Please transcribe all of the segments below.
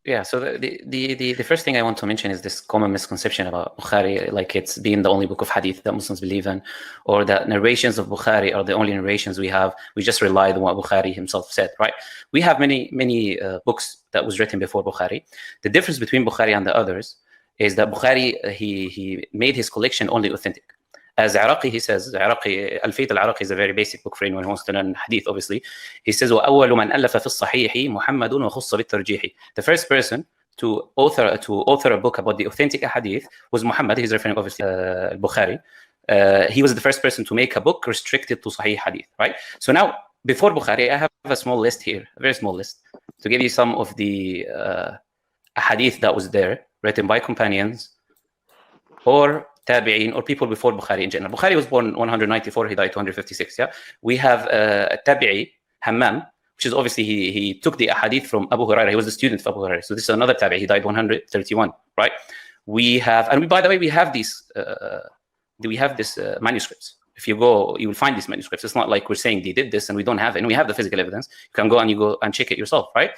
Yeah, so the first thing I want to mention is this common misconception about Bukhari, like it's being the only book of hadith that Muslims believe in, or that narrations of Bukhari are the only narrations we have. We just rely on what Bukhari himself said, right? We have many books that was written before Bukhari. The difference between Bukhari and the others is that Bukhari, he made his collection only authentic. As Iraqi, he says, Alfiyat al-Iraqi is a very basic book for anyone who wants to learn hadith, obviously. He says, وَأَوَّلُ مَنْ أَلَّفَ فِي الصَّحِيحِ مُحَمَّدٌ وَخُصَّ بِالتَّرْجِيحِ. The first person to author a book about the authentic hadith was Muhammad. He's referring, obviously, Bukhari. He was the first person to make a book restricted to Sahih hadith, right? So now, before Bukhari, I have a small list here, a very small list, to give you some of the hadith that was there, written by companions, or tabi'in, or people before Bukhari in general. Bukhari was born 194, he died 256. Yeah, we have a tabi'i, Hammam, which is obviously he took the hadith from Abu Hurairah. He was a student of Abu Hurairah. So this is another tabi'i. He died 131. Right? We have, and by the way, we have these. We have this manuscripts. If you go, you will find these manuscripts. It's not like we're saying they did this and we don't have it. And we have the physical evidence. You can go and check it yourself, right?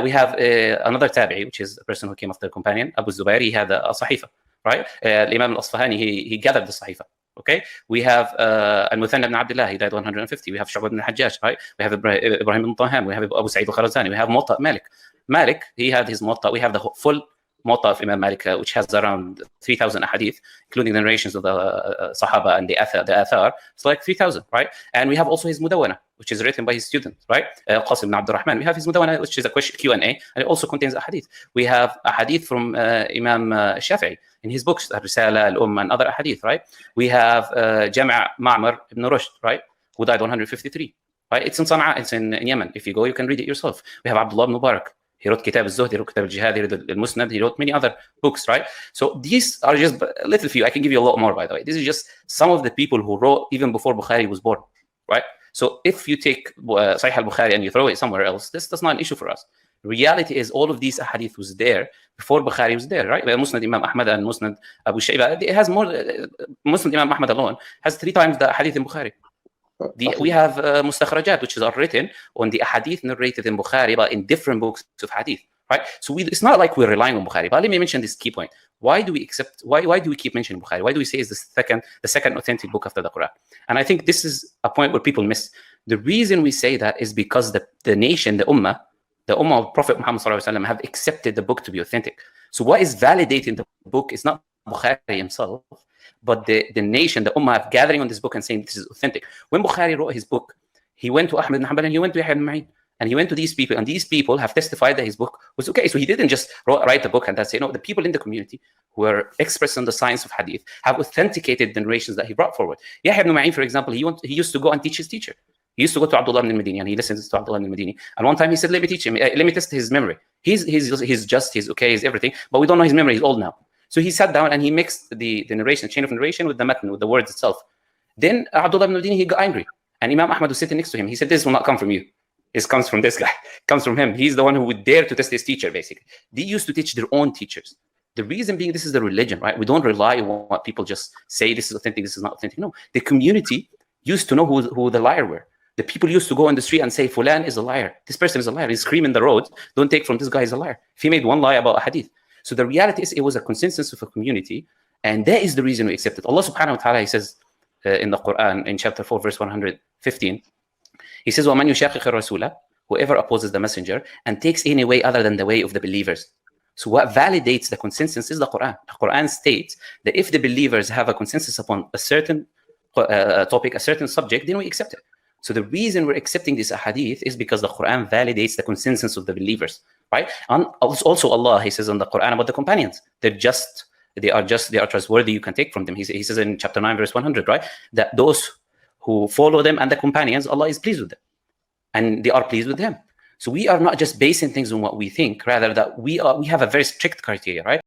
We have another tabi'i, which is a person who came after the companion, Abu Zubair. He had a sahifa. Right? Imam al-Asfahani, he gathered the Sahifa. Okay? We have Al-Muthanna ibn Abdullah, he died 150. We have Shu'bah ibn al-Hajjaj, right? We have Ibrahim ibn Taham. We have Abu Sa'id al-Kharazani. We have Muwatta Malik. Malik, he had his Muwatta. We have the full Muwatta of Imam Malik, which has around 3,000 hadith, including the narrations of the Sahaba and the Athar. It's like 3,000, right? And we have also his Mudawwana, which is written by his student, right? Qasim ibn Abdul Rahman. We have his Mudawwana, which is a Q&A, and it also contains a hadith. We have a hadith from Imam Shafi'i in his books, Al-Risala, and other hadith, right? We have Jama' Ma'mar ibn Rushd, right? Who died 153, right? It's in Sana'a, it's in Yemen. If you go, you can read it yourself. We have Abdullah ibn Mubarak. He wrote Kitab al-Zuhd, he wrote Kitab al-Jihad, he wrote al-Musnad, he wrote many other books, right? So these are just a little few. I can give you a lot more, by the way. This is just some of the people who wrote even before Bukhari was born, right? So if you take Sahih al-Bukhari and you throw it somewhere else, that's not an issue for us. Reality is all of these hadith was there before Bukhari was there, right? Musnad Imam Ahmad and Musnad Abu Shayba, it has more. Musnad Imam Ahmad alone has 3 times the hadith in Bukhari. We have mustakhrajat, which are written on the hadith narrated in Bukhari, but in different books of hadith, right? So it's not like we're relying on Bukhari. But let me mention this key point. Why do we keep mentioning Bukhari? Why do we say it's the second authentic book after the Quran? And I think this is a point where people miss. The reason we say that is because the nation, the ummah of Prophet Muhammad ﷺ have accepted the book to be authentic. So what is validating the book is not Bukhari himself, but the nation, the ummah, of gathering on this book and saying this is authentic. When Bukhari wrote his book, he went to Ahmad ibn Hanbal and he went to Yahya ibn Ma'in, and he went to these people, and these people have testified that his book was okay. So he didn't just write the book and that's it. No, the people in the community who are experts in the science of hadith have authenticated the narrations that he brought forward. Yahya ibn Ma'in, for example, he used to go and teach his teacher. He used to go to Abdullah ibn al-Madini and he listens to Abdullah ibn al-Madini. And one time he said, let me teach him, let me test his memory. He's okay, he's everything, but we don't know his memory, he's old now. So he sat down and he mixed the narration, the chain of narration with the matn, with the words itself. Then Abdullah ibn al-Madini, he got angry. And Imam Ahmad was sitting next to him. He said, this will not come from you. This comes from this guy. It comes from him. He's the one who would dare to test his teacher, basically. They used to teach their own teachers. The reason being, this is the religion, right? We don't rely on what people just say, this is authentic, this is not authentic. No, the community used to know who the liar were. The people used to go on the street and say, Fulan is a liar. This person is a liar. He's screaming the road. Don't take from this guy, is a liar. If he made one lie about a hadith. So the reality is it was a consensus of a community. And that is the reason we accept it. Allah subhanahu wa ta'ala, he says in the Quran, in chapter 4, verse 115, he says, وَمَنْ يُشَاقِقِ الرَّسُولَ, whoever opposes the messenger and takes any way other than the way of the believers. So what validates the consensus is the Quran. The Quran states that if the believers have a consensus upon a certain topic, a certain subject, then we accept it. So the reason we're accepting this hadith is because the Quran validates the consensus of the believers, right? And also Allah, he says in the Quran about the companions, they are trustworthy, you can take from them. He says in chapter 9, verse 100, right? That those who follow them and the companions, Allah is pleased with them. And they are pleased with him. So we are not just basing things on what we think, rather that we have a very strict criteria, right?